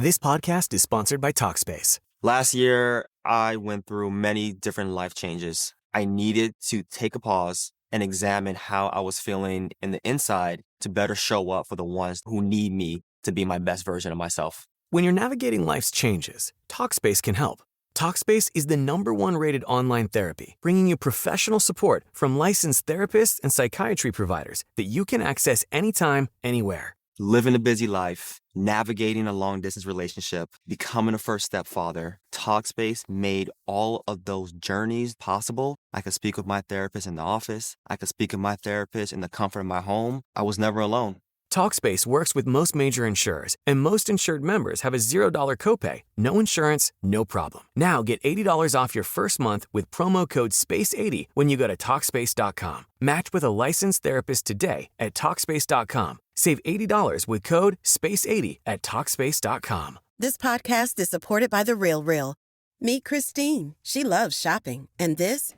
This podcast is sponsored by Talkspace. Last year, I went through many different life changes. I needed to take a pause and examine how I was feeling in the inside to better show up for the ones who need me to be my best version of myself. When you're navigating life's changes, Talkspace can help. Talkspace is the #1 rated online therapy, bringing you professional support from licensed therapists and psychiatry providers that you can access anytime, anywhere. Living a busy life, navigating a long-distance relationship, becoming a first-step father, Talkspace made all of those journeys possible. I could speak with my therapist in the office. I could speak with my therapist in the comfort of my home. I was never alone. Talkspace works with most major insurers, and most insured members have a $0 copay. No insurance, no problem. Now get $80 off your first month with promo code SPACE80 when you go to Talkspace.com. Match with a licensed therapist today at Talkspace.com. Save $80 with code SPACE80 at Talkspace.com. This podcast is supported by The Real Real. Meet Christine. She loves shopping. And this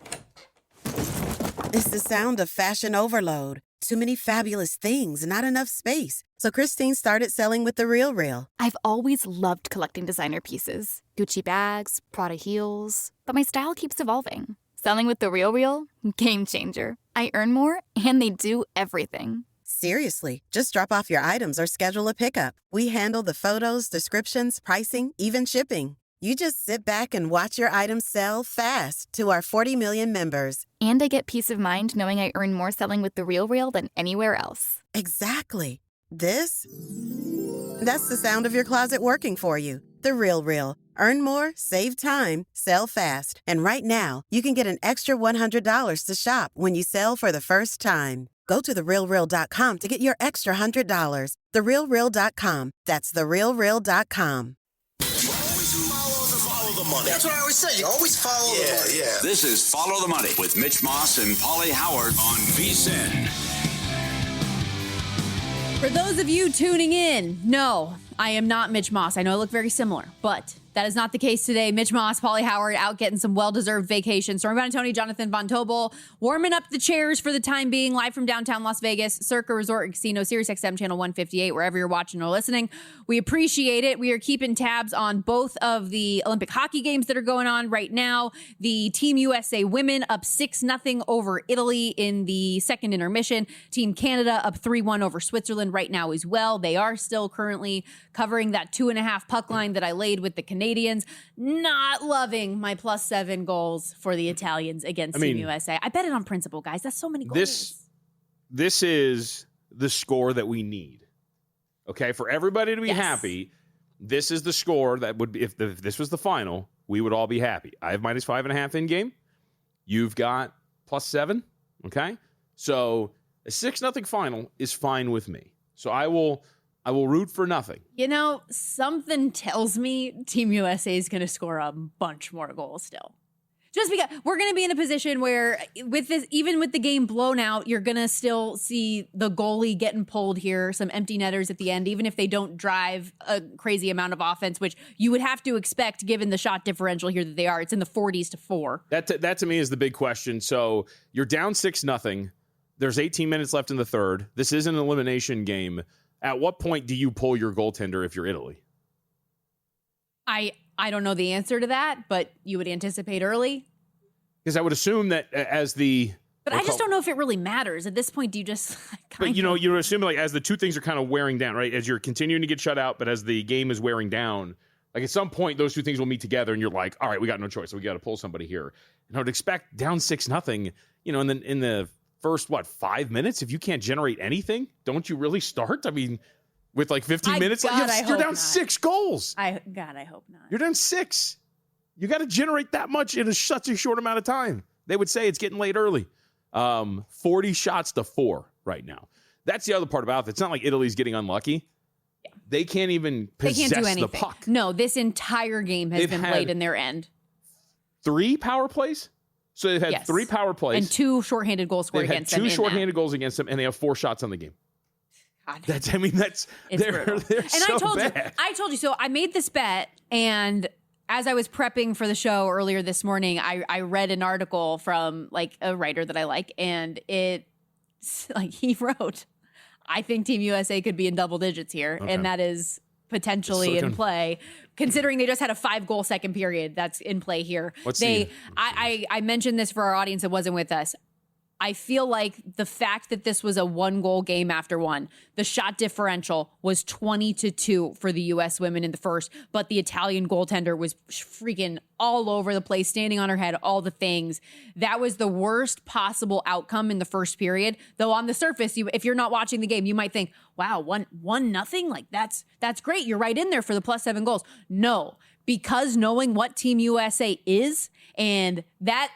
is the sound of fashion overload. Too many fabulous things, not enough space. So Christine started selling with The Real Real. I've always loved collecting designer pieces. Gucci bags, Prada heels. But my style keeps evolving. Selling with The Real Real? Game changer. I earn more, and they do everything. Seriously, just drop off your items or schedule a pickup. We handle the photos, descriptions, pricing, even shipping. You just sit back and watch your items sell fast to our 40 million members. And I get peace of mind knowing I earn more selling with The Real Real than anywhere else. Exactly. That's the sound of your closet working for you. The Real Real. Earn more, save time, sell fast. And right now, you can get an extra $100 to shop when you sell for the first time. Go to TheRealReal.com to get your extra $100. TheRealReal.com. That's TheRealReal.com. Follow the money. That's what I always say. You always follow the money. Yeah. This is Follow the Money with Mitch Moss and Paulie Howard on VSiN. For those of you tuning in, no, I am not Mitch Moss. I know I look very similar, but that is not the case today. Mitch Moss, Paulie Howard out getting some well-deserved vacation. Stormy Buonantony, Jonathan Von Tobel warming up the chairs for the time being, live from downtown Las Vegas, Circa Resort and Casino, SiriusXM channel 158, wherever you're watching or listening. We appreciate it. We are keeping tabs on both of the Olympic hockey games that are going on right now. The Team USA women up 6-0 over Italy in the second intermission. Team Canada up 3-1 over Switzerland right now as well. They are still currently covering that 2.5 puck line that I laid with the Canadians. Not loving my +7 goals for the Italians against Team USA. I bet it on principle, guys. That's so many goals. This is the score that we need. Okay, for everybody to be happy, this is the score that would be, if this was the final, we would all be happy. I have -5.5 in game. You've got +7. Okay, so a 6-0 final is fine with me. So I will root for nothing. You know, something tells me Team USA is going to score a bunch more goals still. Just because we're going to be in a position where with this, even with the game blown out, you're going to still see the goalie getting pulled here, some empty netters at the end, even if they don't drive a crazy amount of offense, which you would have to expect given the shot differential here that they are. It's in the 40s to 4. That to me is the big question. So you're down 6-0. There's 18 minutes left in the third. This is an elimination game. At what point do you pull your goaltender if you're Italy? I don't know the answer to that, but you would anticipate early. Because I would assume that as the... But I just don't know if it really matters. At this point, do you just... But, you know, you're assuming like as the two things are kind of wearing down, right? As you're continuing to get shut out, but as the game is wearing down, like at some point, those two things will meet together and you're like, all right, we got no choice. So we got to pull somebody here. And I would expect down 6-0, you know, and then in the first, 5 minutes, if you can't generate anything, don't you really start? I mean... With like 15 minutes, you're down 6 goals. I hope not. You're down 6. You got to generate that much in such a short amount of time. They would say it's getting late early. 40 shots to 4 right now. That's the other part about it. It's not like Italy's getting unlucky. Yeah. They can't even possess the puck. No, this entire game has been played in their end. 3 power plays? So they've had 3 power plays. And 2 shorthanded goals scored against them. 2 shorthanded goals against them, and they have 4 shots on the game. God. They're and so bad. I told you. So I made this bet, and as I was prepping for the show earlier this morning, I read an article from like a writer that I like, and he wrote, I think Team USA could be in double digits here, and that is potentially in play, considering they just had a 5-goal second period that's in play here. I mentioned this for our audience that wasn't with us. I feel like the fact that this was a 1-goal game after one, the shot differential was 20-2 for the U.S. women in the first, but the Italian goaltender was freaking all over the place, standing on her head, all the things. That was the worst possible outcome in the first period. Though on the surface, if you're not watching the game, you might think, wow, 1-0? Like that's great. You're right in there for the +7 goals. No, because knowing what Team USA is, and that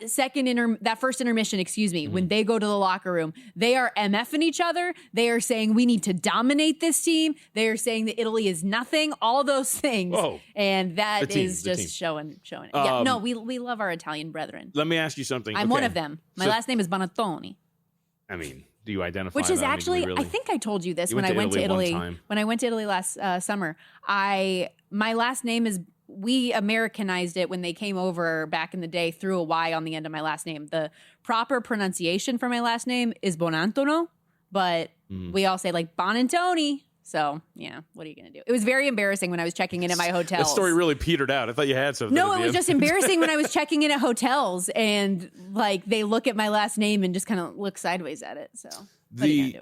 first intermission, when they go to the locker room, they are MFing each other. They are saying we need to dominate this team. They are saying that Italy is nothing. All those things. Whoa. And that is just showing it. We love our Italian brethren. Let me ask you something. I'm one of them. My last name is Bonattoni. I mean, do you identify? Which is actually, I think I told you this when I went to Italy. When I went to Italy last summer, my last name is. We Americanized it when they came over back in the day, threw a Y on the end of my last name. The proper pronunciation for my last name is Bonantono, but we all say like Bonantoni. So, yeah, what are you going to do? It was very embarrassing when I was checking in at my hotel. That story really petered out. I thought you had something. No, it was just embarrassing when I was checking in at hotels and like they look at my last name and just kind of look sideways at it. So,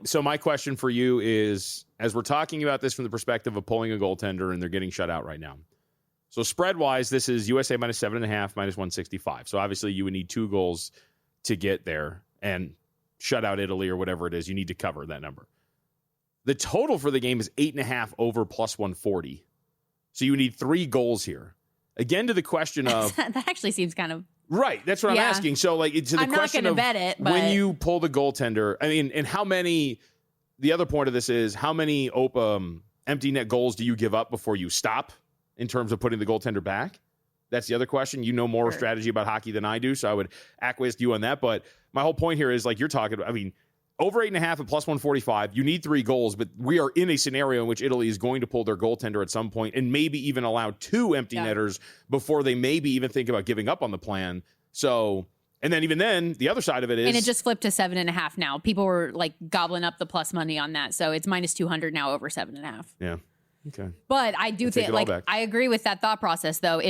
so my question for you is, as we're talking about this from the perspective of pulling a goaltender and they're getting shut out right now. So spread-wise, this is USA -7.5, -165. So obviously you would need 2 goals to get there and shut out Italy or whatever it is. You need to cover that number. The total for the game is 8.5 over +140. So you need 3 goals here. Again, to the question of... that actually seems kind of... Right, that's what I'm asking. So like to the question of bet it, but... when you pull the goaltender, I mean, and how many... The other point of this is how many empty net goals do you give up before you stop? In terms of putting the goaltender back? That's the other question. You know more strategy about hockey than I do, so I would acquiesce to you on that. But my whole point here is like you're talking about, I mean, over 8.5 and +145, you need 3 goals, but we are in a scenario in which Italy is going to pull their goaltender at some point and maybe even allow 2 empty netters before they maybe even think about giving up on the plan. So, and then even then, the other side of it is... And it just flipped to 7.5 now. People were like gobbling up the plus money on that, so it's -200 now over 7.5. Yeah. Okay. But I do think, like, I agree with that thought process, though.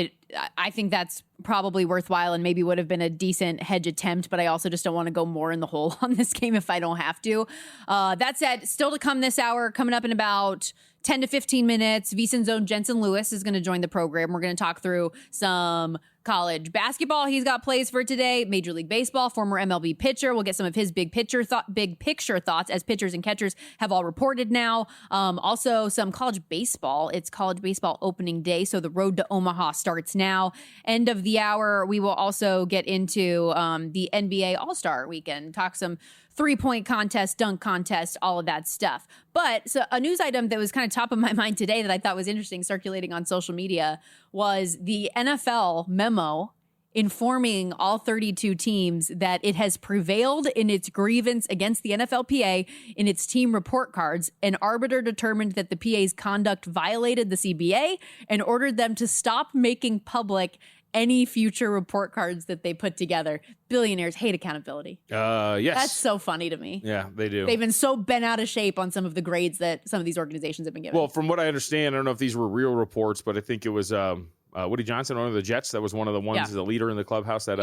I think that's probably worthwhile and maybe would have been a decent hedge attempt, but I also just don't want to go more in the hole on this game if I don't have to. That said, still to come this hour, coming up in about 10 to 15 minutes, VSiN's own Jensen Lewis is going to join the program. We're going to talk through some college basketball. He's got plays for today. Major League Baseball, former MLB pitcher. We'll get some of his big picture thoughts as pitchers and catchers have all reported now. Also some college baseball. It's college baseball opening day, so the road to Omaha starts now. End of the hour, we will also get into the NBA All-Star Weekend, talk some 3-point contest, dunk contest, all of that stuff. But so a news item that was kind of top of my mind today that I thought was interesting circulating on social media was the NFL memo informing all 32 teams that it has prevailed in its grievance against the NFLPA in its team report cards. An arbiter determined that the PA's conduct violated the CBA and ordered them to stop making public any future report cards that they put together. Billionaires hate accountability. Yes. That's so funny to me. Yeah, they do. They've been so bent out of shape on some of the grades that some of these organizations have been given. Well, from what I understand, I don't know if these were real reports, but I think it was Woody Johnson, one of the Jets, that was one of the ones, the leader in the clubhouse that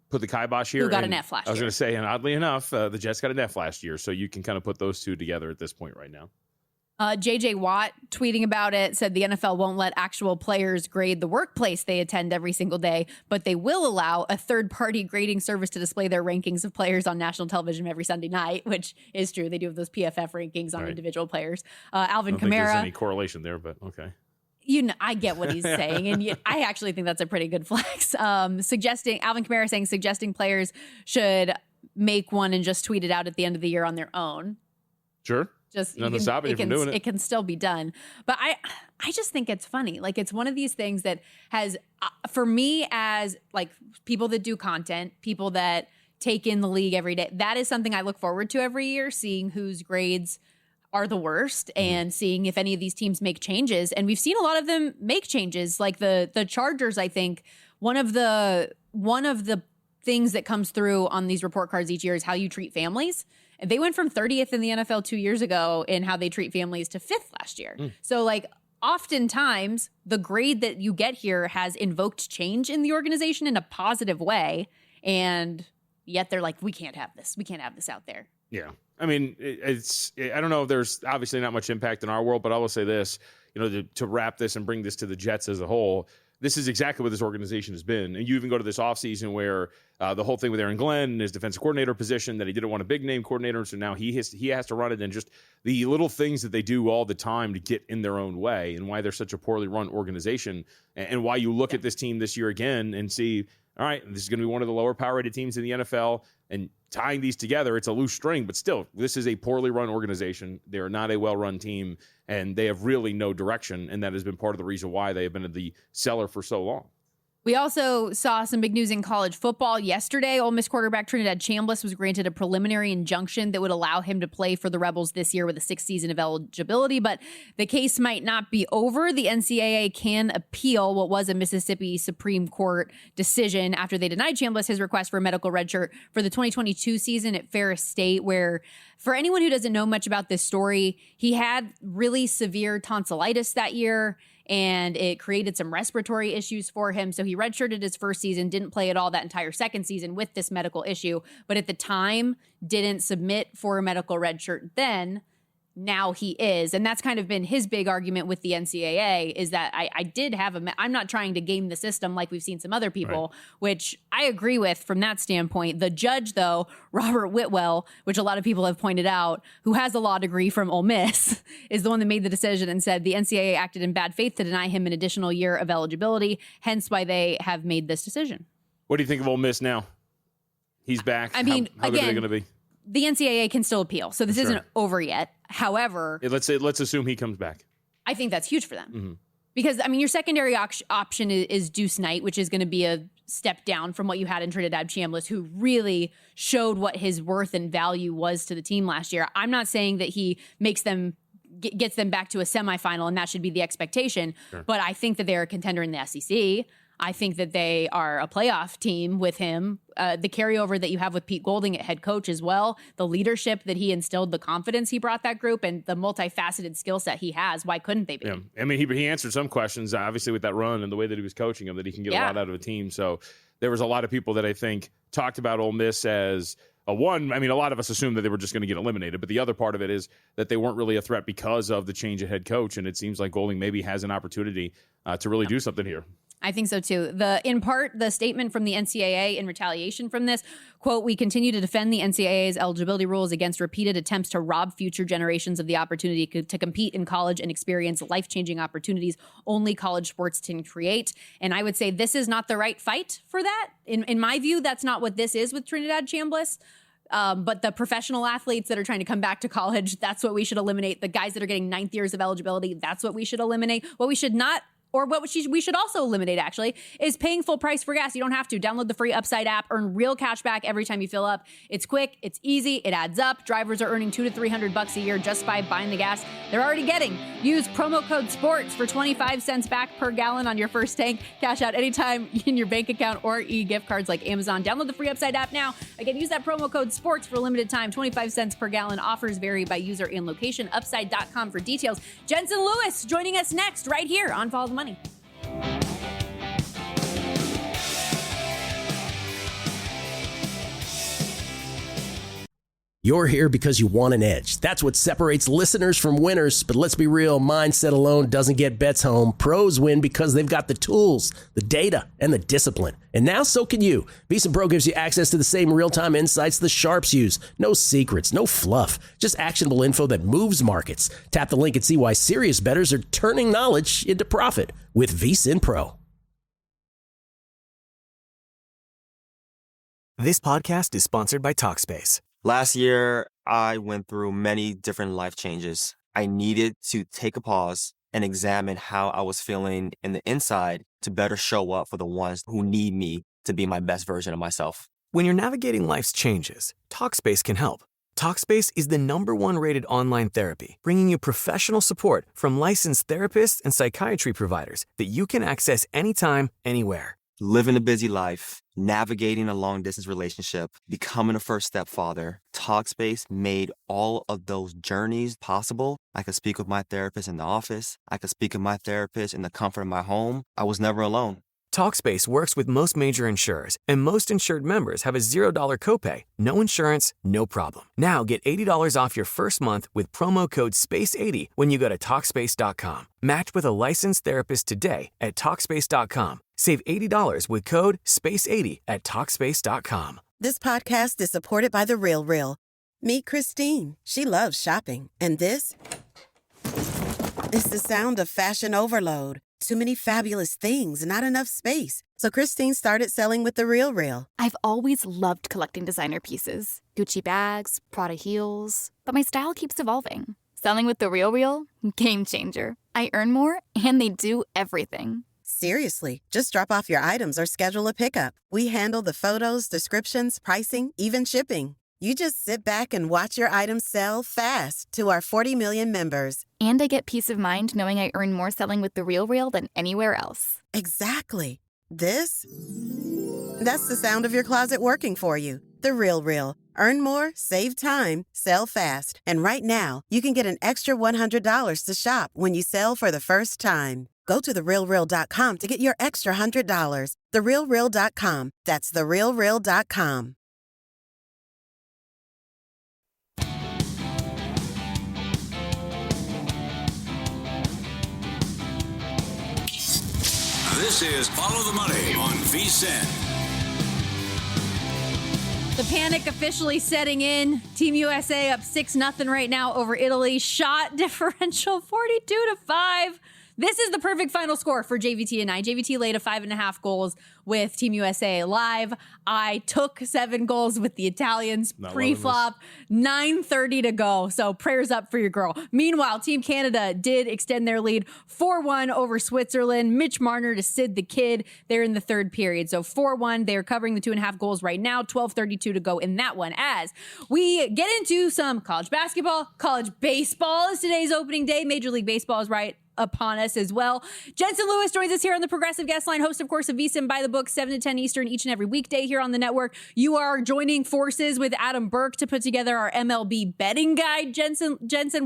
put the kibosh here. Who got a net last year. I was going to say, and oddly enough, the Jets got a net last year, so you can kind of put those two together at this point right now. JJ Watt tweeting about it said the NFL won't let actual players grade the workplace they attend every single day, but they will allow a third-party grading service to display their rankings of players on national television every Sunday night, which is true. They do have those PFF rankings on individual players. Alvin Kamara. I don't think there's any correlation there, but okay. I get what he's saying, and I actually think that's a pretty good flex. Alvin Kamara suggesting players should make one and just tweet it out at the end of the year on their own. Sure. It can still be done. But I just think it's funny. Like, it's one of these things that has, for me, as like people that do content, people that take in the league every day, that is something I look forward to every year, seeing whose grades are the worst and seeing if any of these teams make changes. And we've seen a lot of them make changes. Like the Chargers, I think one of the things that comes through on these report cards each year is how you treat families. They went from 30th in the NFL 2 years ago in how they treat families to 5th last year. So like oftentimes the grade that you get here has invoked change in the organization in a positive way. And yet they're like, we can't have this. We can't have this out there. Yeah. I mean, I don't know if there's obviously not much impact in our world, but I will say this, to wrap this and bring this to the Jets as a whole, this is exactly what this organization has been. And you even go to this offseason where the whole thing with Aaron Glenn and his defensive coordinator position, that he didn't want a big name coordinator. So now he has to run it, and just the little things that they do all the time to get in their own way, and why they're such a poorly run organization, and why you look at this team this year again and see, all right, this is going to be one of the lower power rated teams in the NFL, and tying these together, it's a loose string, but still, this is a poorly run organization. They are not a well-run team, and they have really no direction, and that has been part of the reason why they have been in the cellar for so long. We also saw some big news in college football yesterday. Ole Miss quarterback Trinidad Chambliss was granted a preliminary injunction that would allow him to play for the Rebels this year with a 6th season of eligibility, but the case might not be over. The NCAA can appeal what was a Mississippi Supreme Court decision after they denied Chambliss his request for a medical redshirt for the 2022 season at Ferris State, where, for anyone who doesn't know much about this story, he had really severe tonsillitis that year, and it created some respiratory issues for him. So he redshirted his first season, didn't play at all that entire second season with this medical issue, but at the time didn't submit for a medical redshirt then. Now he is. And that's kind of been his big argument with the NCAA, is that I did have I'm not trying to game the system like we've seen some other people, right, which I agree with from that standpoint. The judge, though, Robert Whitwell, which a lot of people have pointed out, who has a law degree from Ole Miss, is the one that made the decision and said the NCAA acted in bad faith to deny him an additional year of eligibility, hence why they have made this decision. What do you think of Ole Miss now? He's back. I mean, how good are they going to be? The NCAA can still appeal, so this isn't over yet. However, let's assume he comes back. I think that's huge for them, because I mean, your secondary option is Deuce Knight, which is going to be a step down from what you had in Trinidad Chambliss, who really showed what his worth and value was to the team last year. I'm not saying that he makes them gets them back to a semifinal, and that should be the expectation. Sure. But I think that they're a contender in the SEC. I think that they are a playoff team with him. The carryover that you have with Pete Golding at head coach as well, the leadership that he instilled, the confidence he brought that group, and the multifaceted skill set he has. Why couldn't they be? Yeah. I mean, he answered some questions, obviously, with that run and the way that he was coaching them, that he can get a lot out of a team. So there was a lot of people that I think talked about Ole Miss as a one. I mean, a lot of us assumed that they were just going to get eliminated, but the other part of it is that they weren't really a threat because of the change of head coach, and it seems like Golding maybe has an opportunity to really do something here. I think so too. In part, the statement from the NCAA in retaliation from this, quote, "We continue to defend the NCAA's eligibility rules against repeated attempts to rob future generations of the opportunity to compete in college and experience life-changing opportunities only college sports can create." And I would say this is not the right fight for that. In my view, that's not what this is with Trinidad Chambliss. But the professional athletes that are trying to come back to college, that's what we should eliminate. The guys that are getting 9th years of eligibility, that's what we should eliminate. What we should not, or what we should also eliminate, actually, is paying full price for gas. You don't have to. Download the free Upside app. Earn real cash back every time you fill up. It's quick. It's easy. It adds up. Drivers are earning $200 to $300 a year just by buying the gas they're already getting. Use promo code SPORTS for 25 cents back per gallon on your first tank. Cash out anytime in your bank account or e-gift cards like Amazon. Download the free Upside app now. Again, use that promo code SPORTS for a limited time. 25 cents per gallon. Offers vary by user and location. Upside.com for details. Jensen Lewis joining us next right here on Follow the Money. You're here because you want an edge. That's what separates listeners from winners. But let's be real, mindset alone doesn't get bets home. Pros win because they've got the tools, the data, and the discipline. And now so can you. VSiN Pro gives you access to the same real-time insights the sharps use. No secrets, no fluff, just actionable info that moves markets. Tap the link and see why serious bettors are turning knowledge into profit with VSiN Pro. This podcast is sponsored by Talkspace. Last year, I went through many different life changes. I needed to take a pause and examine how I was feeling in the inside to better show up for the ones who need me to be my best version of myself. When you're navigating life's changes, Talkspace can help. Talkspace is the #1 rated online therapy, bringing you professional support from licensed therapists and psychiatry providers that you can access anytime, anywhere. Living a busy life, navigating a long-distance relationship, becoming a first-step father, Talkspace made all of those journeys possible. I could speak with my therapist in the office. I could speak with my therapist in the comfort of my home. I was never alone. Talkspace works with most major insurers, and most insured members have a $0 copay, no insurance, no problem. Now get $80 off your first month with promo code SPACE80 when you go to Talkspace.com. Match with a licensed therapist today at Talkspace.com. Save $80 with code SPACE80 at Talkspace.com. This podcast is supported by The Real Real. Meet Christine. She loves shopping. And this is the sound of fashion overload. Too many fabulous things, not enough space. So Christine started selling with The Real Real. I've always loved collecting designer pieces. Gucci bags, Prada heels. But my style keeps evolving. Selling with The Real Real? Game changer. I earn more, and they do everything. Seriously, just drop off your items or schedule a pickup. We handle the photos, descriptions, pricing, even shipping. You just sit back and watch your items sell fast to our 40 million members. And I get peace of mind knowing I earn more selling with The Real Real than anywhere else. Exactly. That's the sound of your closet working for you. The Real Real. Earn more, save time, sell fast. And right now, you can get an extra $100 to shop when you sell for the first time. Go to TheRealReal.com to get your extra $100. TheRealReal.com. That's TheRealReal.com. This is Follow the Money on VSiN. The panic officially setting in. Team USA up 6-0 right now over Italy. Shot differential 42-5. This is the perfect final score for JVT and I. JVT laid a 5.5 goals with Team USA live. I took 7 goals with the Italians pre-flop. 9:30 to go. So prayers up for your girl. Meanwhile, Team Canada did extend their lead 4-1 over Switzerland. Mitch Marner to Sid the Kid. They're in the third period. So 4-1. They're covering the 2.5 goals right now. 12:32 to go in that one. As we get into some college basketball, college baseball is today's opening day. Major League Baseball is right upon us as well. Jensen Lewis joins us here on the Progressive Guest Line, host, of course, of VSiN by the Book, 7 to 10 Eastern each and every weekday here on the network. You are joining forces with Adam Burke to put together our MLB betting guide. Jensen,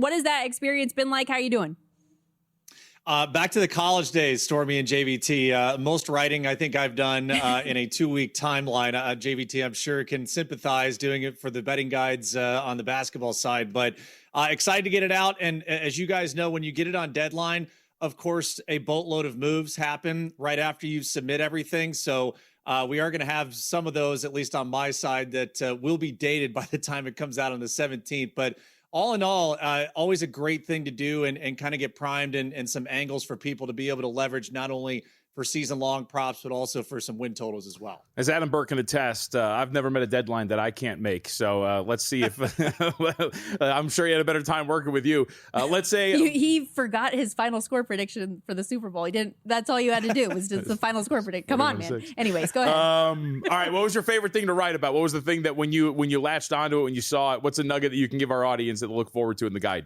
what has that experience been like? How are you doing? Back to the college days, Stormy and JVT. Most writing I think I've done in a 2-week timeline. JVT, I'm sure, can sympathize doing it for the betting guides on the basketball side. But excited to get it out. And as you guys know, when you get it on deadline, of course, a boatload of moves happen right after you submit everything. So we are going to have some of those, at least on my side, that will be dated by the time it comes out on the 17th. But all in all, always a great thing to do and kind of get primed and some angles for people to be able to leverage not only for season-long props, but also for some win totals as well. As Adam Burke can attest, I've never met a deadline that I can't make. So let's see if I'm sure he had a better time working with you. Let's say he forgot his final score prediction for the Super Bowl. He didn't. That's all you had to do was just the final score prediction. Come on, man. Anyways, go ahead. All right. What was your favorite thing to write about? What was the thing that when you latched onto it, when you saw it, what's a nugget that you can give our audience that they'll look forward to in the guide?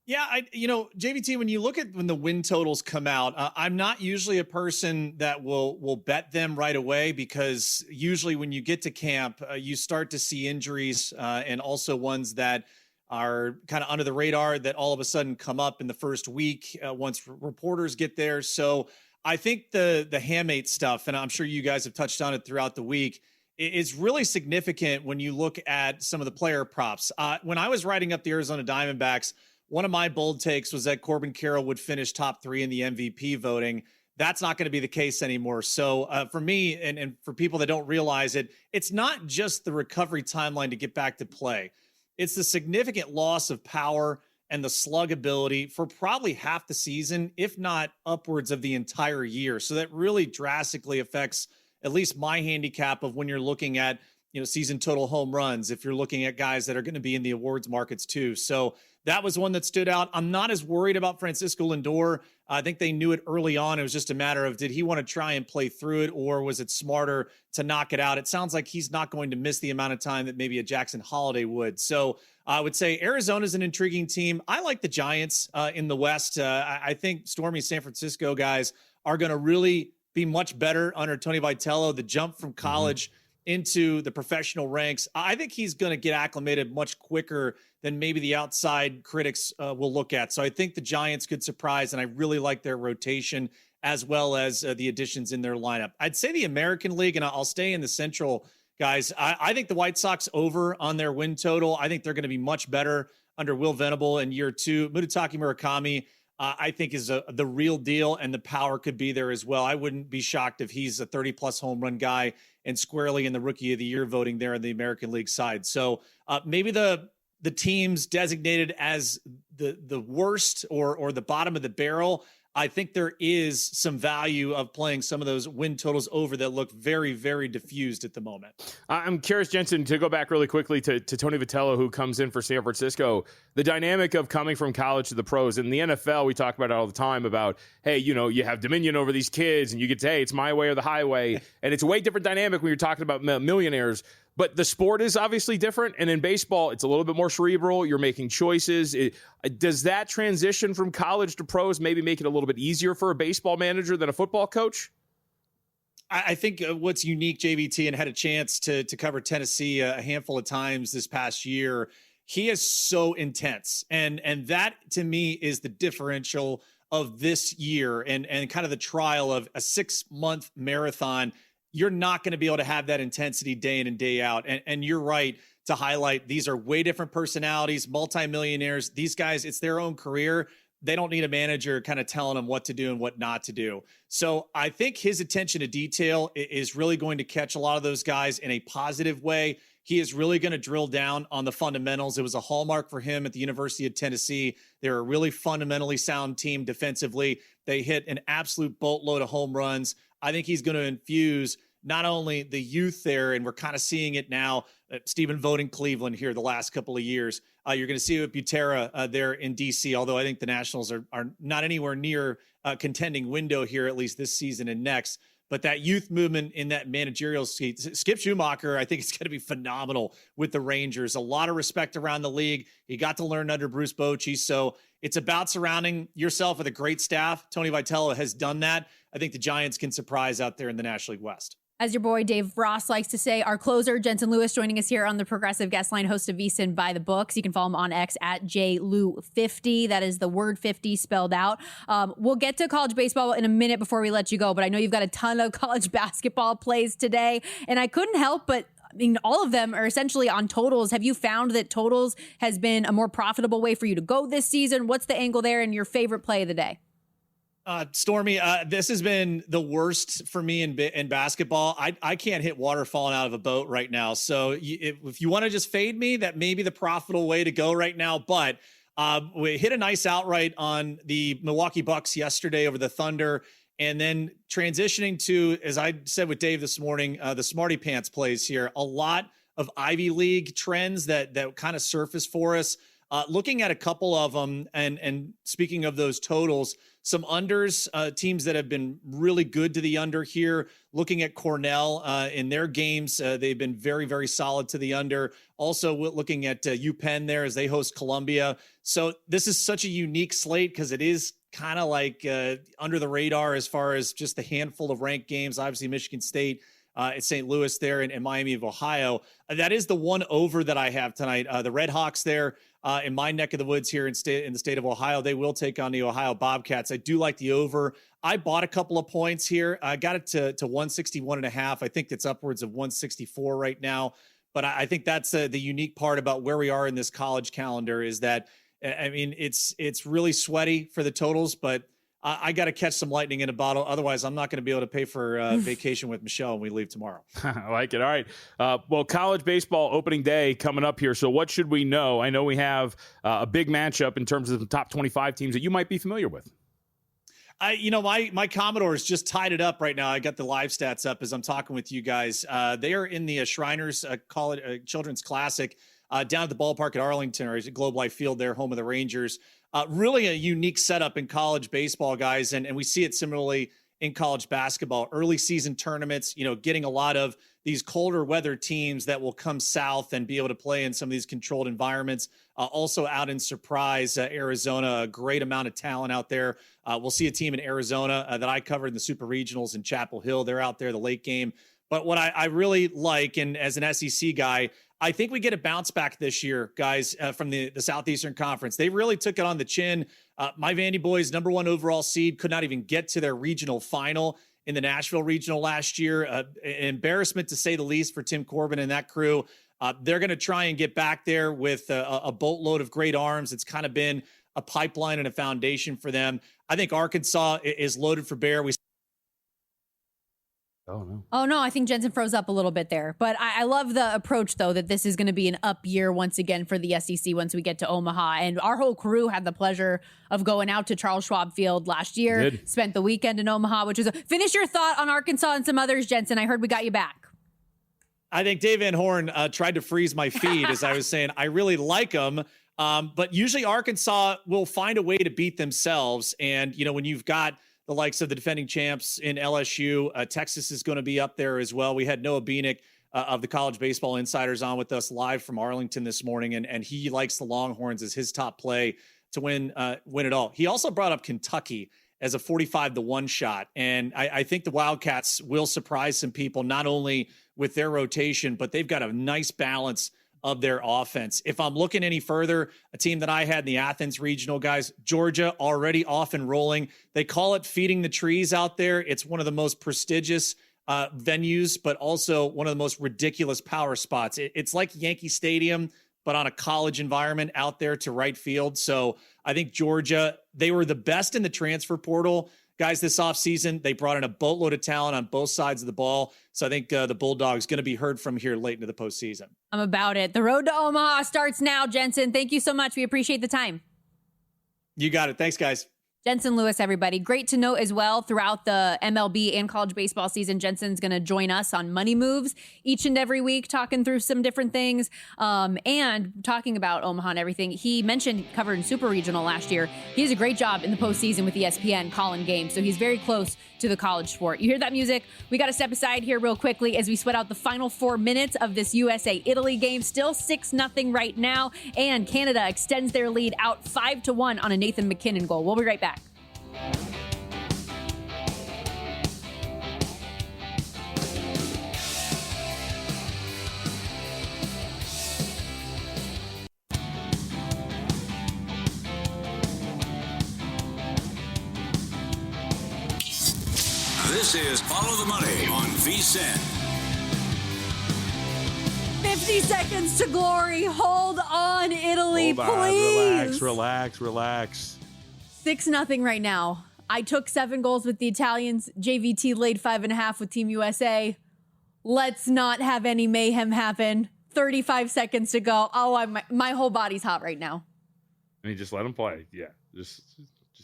Yeah, JVT, when you look at when the win totals come out, I'm not usually a person that will bet them right away because usually when you get to camp, you start to see injuries and also ones that are kind of under the radar that all of a sudden come up in the first week once reporters get there. So I think the Hamate stuff, and I'm sure you guys have touched on it throughout the week, is really significant when you look at some of the player props. When I was writing up the Arizona Diamondbacks, one of my bold takes was that Corbin Carroll would finish top 3 in the MVP voting. That's not going to be the case anymore. So for me, and for people that don't realize it, it's not just the recovery timeline to get back to play. It's the significant loss of power and the slug ability for probably half the season, if not upwards of the entire year. So that really drastically affects at least my handicap of when you're looking at, season total home runs, if you're looking at guys that are going to be in the awards markets too. So that was one that stood out. I'm not as worried about Francisco Lindor. I think they knew it early on. It was just a matter of, did he want to try and play through it, or was it smarter to knock it out? It sounds like he's not going to miss the amount of time that maybe a Jackson Holiday would. So I would say Arizona's an intriguing team. I like the Giants in the West. I think Stormy San Francisco guys are going to really be much better under Tony Vitello. The jump from college into the professional ranks, I think he's going to get acclimated much quicker than maybe the outside critics will look at. So I think the Giants could surprise, and I really like their rotation as well as the additions in their lineup. I'd say the American League, and I'll stay in the Central, guys. I think the White Sox over on their win total. I think they're going to be much better under Will Venable in year 2. Mututaki Murakami, I think is the real deal, and the power could be there as well. I wouldn't be shocked if he's a 30-plus home run guy and squarely in the Rookie of the Year voting there on the American League side. So maybe the teams designated as the worst or the bottom of the barrel, I think there is some value of playing some of those win totals over that look very, very diffused at the moment. I'm curious, Jensen, to go back really quickly to Tony Vitello, who comes in for San Francisco. The dynamic of coming from college to the pros. In the NFL, we talk about it all the time about, hey, you have dominion over these kids, and you get to, hey, it's my way or the highway. And it's a way different dynamic when you're talking about millionaires. But the sport is obviously different. And in baseball, it's a little bit more cerebral. You're making choices. Does that transition from college to pros maybe make it a little bit easier for a baseball manager than a football coach? I think what's unique, JVT, and had a chance to cover Tennessee a handful of times this past year, he is so intense. And that, to me, is the differential of this year and kind of the trial of a 6-month marathon. You're not going to be able to have that intensity day in and day out. And you're right to highlight these are way different personalities, multimillionaires. These guys, it's their own career. They don't need a manager kind of telling them what to do and what not to do. So I think his attention to detail is really going to catch a lot of those guys in a positive way. He is really going to drill down on the fundamentals. It was a hallmark for him at the University of Tennessee. They're a really fundamentally sound team defensively. They hit an absolute boatload of home runs. I think he's going to infuse not only the youth there, and we're kind of seeing it now, Stephen Vogt in Cleveland here the last couple of years. You're going to see it with Butera there in D.C., although I think the Nationals are not anywhere near a contending window here, at least this season and next. But that youth movement in that managerial seat, Skip Schumacher, I think it's going to be phenomenal with the Rangers. A lot of respect around the league. He got to learn under Bruce Bochy. So it's about surrounding yourself with a great staff. Tony Vitello has done that. I think the Giants can surprise out there in the National League West. As your boy Dave Ross likes to say, our closer, Jensen Lewis, joining us here on the Progressive Guest Line, host of VSiN by the Books. You can follow him on X at JLou50. That is the word 50 spelled out. We'll get to college baseball in a minute before we let you go, but I know you've got a ton of college basketball plays today, and I couldn't help but, all of them are essentially on totals. Have you found that totals has been a more profitable way for you to go this season? What's the angle there and your favorite play of the day? Stormy, this has been the worst for me in basketball. I can't hit water falling out of a boat right now. So if you want to just fade me, that may be the profitable way to go right now. But we hit a nice outright on the Milwaukee Bucks yesterday over the Thunder. And then transitioning to, as I said with Dave this morning, the Smarty Pants plays here. A lot of Ivy League trends that kind of surface for us. Looking at a couple of them, and speaking of those totals, some unders, teams that have been really good to the under here. Looking at Cornell in their games, they've been very, very solid to the under. Also looking at UPenn there as they host Columbia. So this is such a unique slate because it is kind of like under the radar as far as just the handful of ranked games. Obviously, Michigan State at St. Louis there and Miami of Ohio. That is the one over that I have tonight. The Red Hawks there in my neck of the woods here in the state of Ohio. They will take on the Ohio Bobcats. I do like the over. I bought a couple of points here. I got it to 161.5. I think it's upwards of 164 right now. But I think that's the unique part about where we are in this college calendar is that, I mean, it's really sweaty for the totals, but I got to catch some lightning in a bottle. Otherwise, I'm not going to be able to pay for vacation with Michelle when we leave tomorrow. I like it. All right. Well, college baseball opening day coming up here. So what should we know? I know we have a big matchup in terms of the top 25 teams that you might be familiar with. My Commodores just tied it up right now. I got the live stats up as I'm talking with you guys. They are in the Shriners College Children's Classic down at the ballpark at Arlington, or is it Globe Life Field there, home of the Rangers. Really a unique setup in college baseball, guys, and we see it similarly in college basketball. Early season tournaments, getting a lot of these colder weather teams that will come south and be able to play in some of these controlled environments. Also out in Surprise, Arizona, a great amount of talent out there. We'll see a team in Arizona that I covered in the Super Regionals in Chapel Hill. They're out there, the late game. But what I really like, and as an SEC guy, I think we get a bounce back this year, guys, from the Southeastern Conference. They really took it on the chin. My Vandy boys, number 1 overall seed, could not even get to their regional final in the Nashville Regional last year. An embarrassment, to say the least, for Tim Corbin and that crew. They're going to try and get back there with a boatload of great arms. It's kind of been a pipeline and a foundation for them. I think Arkansas is loaded for bear. Oh, no, I think Jensen froze up a little bit there. But I love the approach, though, that this is going to be an up year once again for the SEC once we get to Omaha. And our whole crew had the pleasure of going out to Charles Schwab Field last year, spent the weekend in Omaha, which was finish your thought on Arkansas and some others, Jensen. I heard we got you back. I think Dave Van Horn tried to freeze my feed as I was saying, I really like them. But usually Arkansas will find a way to beat themselves. And, when you've got the likes of the defending champs in LSU, Texas is going to be up there as well. We had Noah Beanick of the College Baseball Insiders on with us live from Arlington this morning, and he likes the Longhorns as his top play to win it all. He also brought up Kentucky as a 45-1 shot, and I think the Wildcats will surprise some people, not only with their rotation, but they've got a nice balance of their offense. If I'm looking any further, a team that I had in the Athens Regional, guys, Georgia already off and rolling. They call it feeding the trees out there. It's one of the most prestigious venues, but also one of the most ridiculous power spots. It's like Yankee Stadium, but on a college environment out there to right field. So I think Georgia, they were the best in the transfer portal. Guys, this offseason, they brought in a boatload of talent on both sides of the ball. So I think the Bulldogs going to be heard from here late into the postseason. I'm about it. The road to Omaha starts now, Jensen. Thank you so much. We appreciate the time. You got it. Thanks, guys. Jensen Lewis, everybody. Great to note as well, throughout the MLB and college baseball season, Jensen's going to join us on Money Moves each and every week, talking through some different things and talking about Omaha and everything. He mentioned covering Super Regional last year. He has a great job in the postseason with ESPN calling games, so he's very close to the college sport. You hear that music? We got to step aside here real quickly as we sweat out the final 4 minutes of this USA-Italy game. Still 6-0 right now, and Canada extends their lead out 5-1 on a Nathan McKinnon goal. We'll be right back. This is Follow the Money on VSiN. 50 seconds to glory. Hold on, Italy, please. Relax. 6-0 right now. I took 7 goals with the Italians. JVT laid 5.5 with Team USA. Let's not have any mayhem happen. 35 seconds to go. Oh, my whole body's hot right now. I mean, just let them play. Yeah, just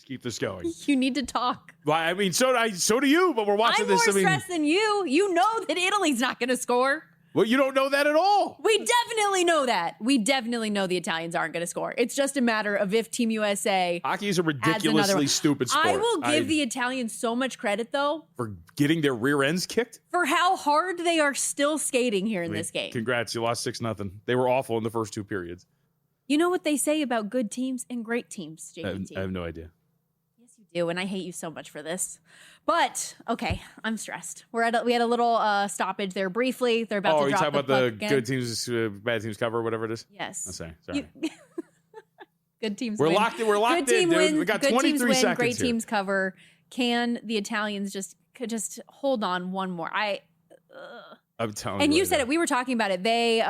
keep this going. You need to talk. Well, I mean, so do you, but we're watching this. I'm more stressed than you. You know that Italy's not going to score. Well, you don't know that at all. We definitely know that. We definitely know the Italians aren't going to score. It's just a matter of if Team USA Hockey is a ridiculously stupid sport. I will give the Italians so much credit, though. For getting their rear ends kicked? For how hard they are still skating here in this game. Congrats, you lost 6-0. They were awful in the first 2 periods. You know what they say about good teams and great teams, JVT? I have no idea. Yes, you do, and I hate you so much for this. But, okay, I'm stressed. We had a little stoppage there briefly. They're about to drop the puck. Oh, you talking about the good teams, bad teams cover, whatever it is? Yes. Sorry. Good teams We're win. locked in, dude. We got 23 seconds Great here. teams cover. Can the Italians just hold on one more? I'm telling you. And you right said now. it. We were talking about it. They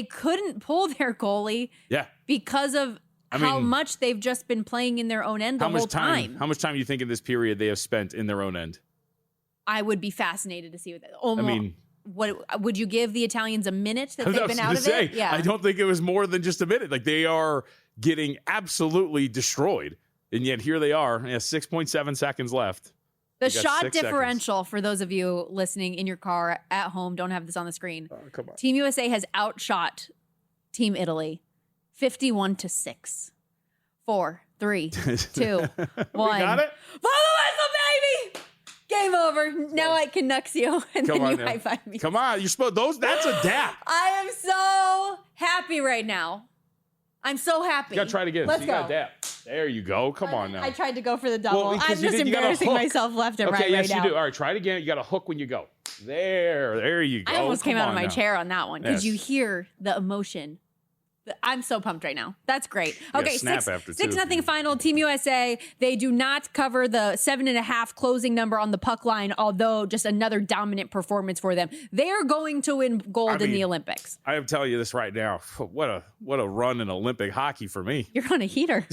couldn't pull their goalie. Yeah. Because of how much they've just been playing in their own end the whole time. How much time do you think in this period they have spent in their own end? I would be fascinated to see what that. What would you give the Italians a minute that they've been out of it? Yeah. I don't think it was more than just a minute. Like, they are getting absolutely destroyed. And yet here they are. 6.7 seconds left. The shot differential, for those of you listening in your car, at home, don't have this on the screen. Oh, come on. Team USA has outshot Team Italy 51-6. 4, 3, 2, 1. We got it? Follow the whistle, baby! Game over. Now I can nux you, and Come then on you now. high five me. Come on, you're supposed that's a dap. I am so happy right now. I'm so happy. You gotta try it again. Let's So you go. got a dap. There you go. Come on now. I tried to go for the double. Well, because I'm you just did- you gotta embarrassing hook. myself left and Okay, right yes, now. you do. All right, try it again. You got to hook when you go. There you go. I almost came Come out of on my now. chair on that one because Yes. you hear the emotion. I'm so pumped right now. That's great. Okay, snap after 6-0 two. final. Team USA. They do not cover the 7.5 closing number on the puck line, although just another dominant performance for them. They are going to win gold in the Olympics. I am telling you this right now. What a run in Olympic hockey for me. You're on a heater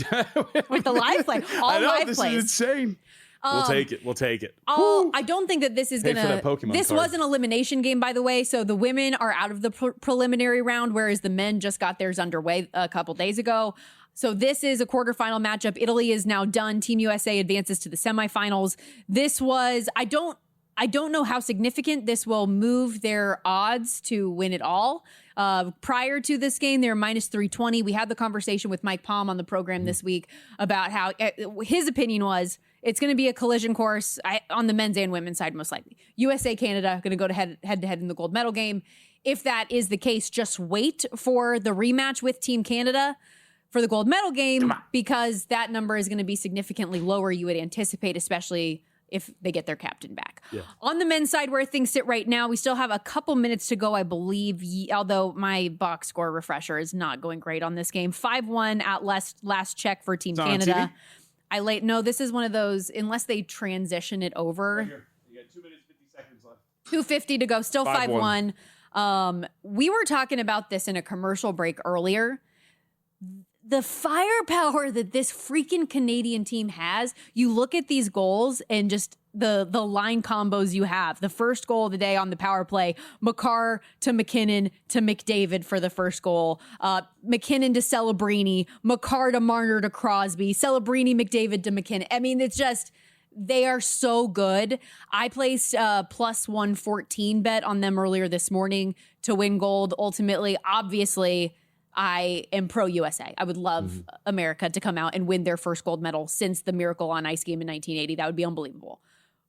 with the live play. All I know, live this plays. is insane. We'll take it. We'll take it. I don't think that this is Pay going for that to. Pokemon This card. was an elimination game, by the way. So the women are out of the preliminary round, whereas the men just got theirs underway a couple days ago. So this is a quarterfinal matchup. Italy is now done. Team USA advances to the semifinals. This was. I don't know how significant this will move their odds to win it all. Prior to this game, they were minus 320. We had the conversation with Mike Palm on the program this week about how his opinion was it's going to be a collision course on the men's and women's side, most likely. USA, Canada, going to go to head to head in the gold medal game. If that is the case, just wait for the rematch with Team Canada for the gold medal game because that number is going to be significantly lower, you would anticipate, especially if they get their captain back. Yeah. On the men's side, where things sit right now, we still have a couple minutes to go, I believe, although my box score refresher is not going great on this game. 5-1 at last check for Team Canada. No, this is one of those, unless they transition it over. Right here. You got 2 minutes, 50 seconds left. 2:50 to go, still 5-1. We were talking about this in a commercial break earlier. The firepower that this freaking Canadian team has, you look at these goals and just the line combos you have. The first goal of the day on the power play, Makar to McKinnon to McDavid for the first goal. McKinnon to Celebrini, Makar to Marner to Crosby, Celebrini, McDavid to McKinnon. I mean, it's just, they are so good. I placed a plus 114 bet on them earlier this morning to win gold. Ultimately, obviously, I am pro USA. I would love America to come out and win their first gold medal since the Miracle on Ice game in 1980. That would be unbelievable.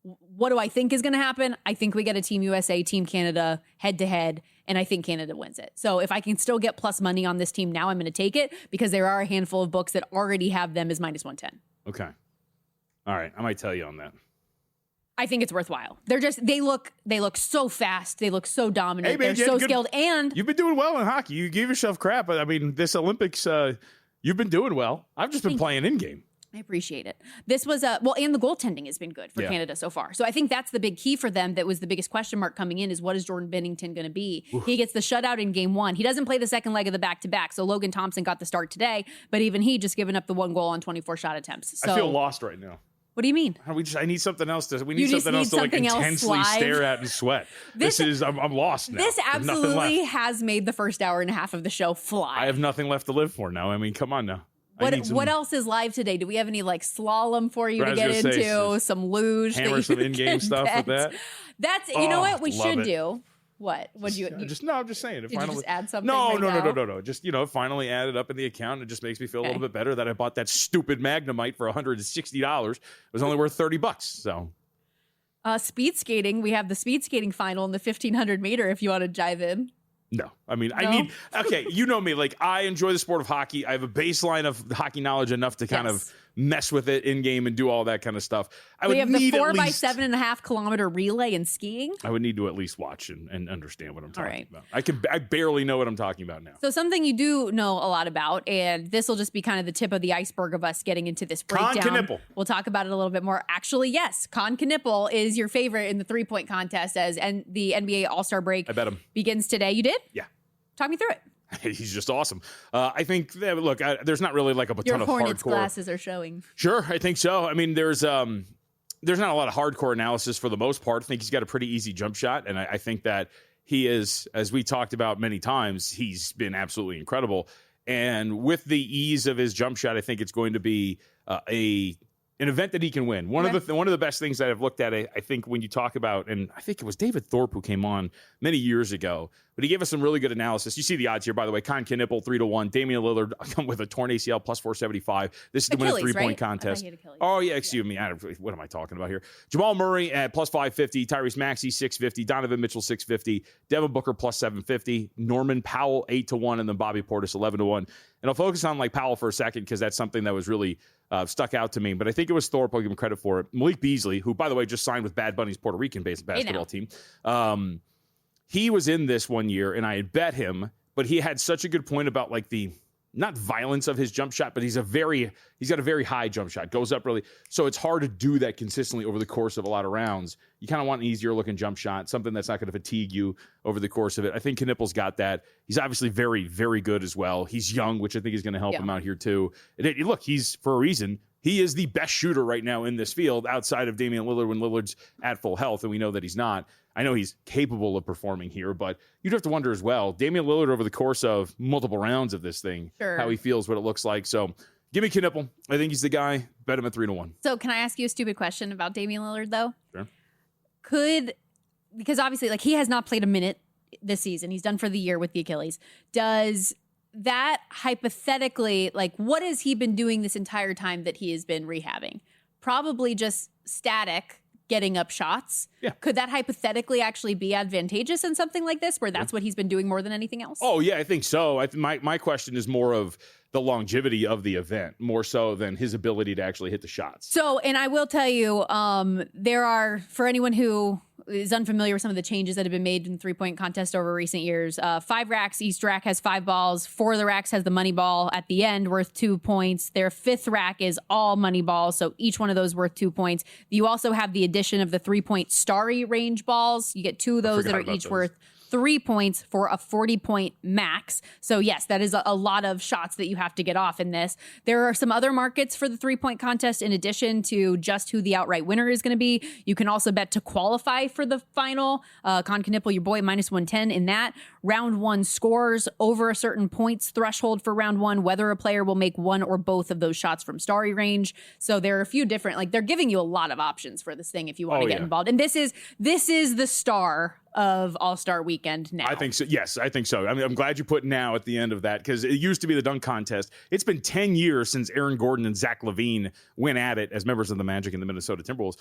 What do I think is going to happen? I think we get a Team USA, Team Canada head to head, and I think Canada wins it. So if I can still get plus money on this team now, I'm going to take it because there are a handful of books that already have them as minus 110. Okay. All right. I might tell you on that. I think it's worthwhile. They look so fast. They look so dominant. Hey, man, they're so skilled. And you've been doing well in hockey. You give yourself crap, but I mean, this Olympics, you've been doing well. I've just been playing in game. I appreciate it. This was and the goaltending has been good for Canada so far. So I think that's the big key for them. That was the biggest question mark coming in is what is Jordan Binnington going to be? Oof. He gets the shutout in game 1. He doesn't play the second leg of the back-to-back. So Logan Thompson got the start today, but even he just given up the 1 goal on 24 shot attempts. So I feel lost right now. What do you mean? I need something else to. We need something else to like intensely stare at and sweat. I'm lost now. This absolutely has made the first hour and a half of the show fly. I have nothing left to live for now. I mean, come on now. What else is live today? Do we have any like slalom for you to get into? Some luge, hammer some in-game stuff with that. That's you know what we should do. What? Would you? I'm just saying. Did you just add something? No. Just finally added up in the account. It just makes me feel a little bit better that I bought that stupid Magnemite for $160. It was only worth $30. So, speed skating. We have the speed skating final in the 1500 meter. If you want to dive in. No, I mean, okay, you know me. Like, I enjoy the sport of hockey. I have a baseline of hockey knowledge enough to kind of mess with it in game and do all that kind of stuff. We have the 4 by 7.5 kilometer relay in skiing. I would need to at least watch and understand what I'm talking about. I barely know what I'm talking about now. So something you do know a lot about, and this will just be kind of the tip of the iceberg of us getting into this breakdown. Con Knippel. We'll talk about it a little bit more. Actually, yes, Con Knippel is your favorite in the 3-point contest as the NBA All-Star break I bet him. begins today. You did? Yeah. Talk me through it. He's just awesome. I think, look, there's not really like a ton of hardcore. Your Hornets glasses are showing. Sure, I think so. I mean, there's not a lot of hardcore analysis for the most part. I think he's got a pretty easy jump shot, and I think that he is, as we talked about many times, he's been absolutely incredible. And with the ease of his jump shot, I think it's going to be an event that he can win. One of the best things that I've looked at, I think, when you talk about, and I think it was David Thorpe who came on many years ago, but he gave us some really good analysis. You see the odds here, by the way. Con Knipple 3-1. Damian Lillard come with a torn ACL plus 475. This is the winner 3-point contest. Oh yeah, excuse me. What am I talking about here? Jamal Murray at plus 550. Tyrese Maxey 650. Donovan Mitchell 650. Devin Booker plus 750. Norman Powell 8-1, and then Bobby Portis 11-1. And I'll focus on like Powell for a second because that's something that was really stuck out to me, but I think it was Thorpe. I'll give him credit for it. Malik Beasley, who, by the way, just signed with Bad Bunny's Puerto Rican-based basketball team. He was in this one year, and I had bet him, but he had such a good point about like the not violence of his jump shot, but he's got a very high jump shot, goes up really. So it's hard to do that consistently over the course of a lot of rounds. You kind of want an easier looking jump shot, something that's not going to fatigue you over the course of it. I think Knipple's got that. He's obviously very, very good as well. He's young, which I think is going to help him out here too. Look, he's for a reason. He is the best shooter right now in this field outside of Damian Lillard when Lillard's at full health, and we know that he's not. I know he's capable of performing here, but you'd have to wonder as well, Damian Lillard over the course of multiple rounds of this thing, how he feels, what it looks like. So give me Knipple. I think he's the guy. Bet him at 3-1. So can I ask you a stupid question about Damian Lillard, though? Sure. Because obviously, like, he has not played a minute this season. He's done for the year with the Achilles. Does that hypothetically, like, what has he been doing this entire time that he has been rehabbing? Probably just static, getting up shots. Yeah. Could that hypothetically actually be advantageous in something like this, where that's what he's been doing more than anything else? Oh, yeah, I think so. My question is more of the longevity of the event, more so than his ability to actually hit the shots. So, and I will tell you, there are, for anyone who is unfamiliar with some of the changes that have been made in the three-point contest over recent years, 5 racks, each rack has 5 balls. 4 of the racks has the money ball at the end worth 2 points. Their 5th rack is all money balls, so each one of those worth 2 points. You also have the addition of the 3-point starry range balls. You get 2 of those that are each worth 3 points for a 40-point max. So yes, that is a lot of shots that you have to get off in this. There are some other markets for the 3-point contest in addition to just who the outright winner is going to be. You can also bet to qualify for the final. Con Knipple, your boy, minus 110 in that. Round 1 scores over a certain points threshold for round 1, whether a player will make one or both of those shots from starry range. So there are a few different, like, they're giving you a lot of options for this thing if you want to get involved. And this is the star of All-Star Weekend now. I think so. Yes, I think so. I mean, I'm glad you put now at the end of that, because it used to be the dunk contest. It's been 10 years since Aaron Gordon and Zach LaVine went at it as members of the Magic and the Minnesota Timberwolves,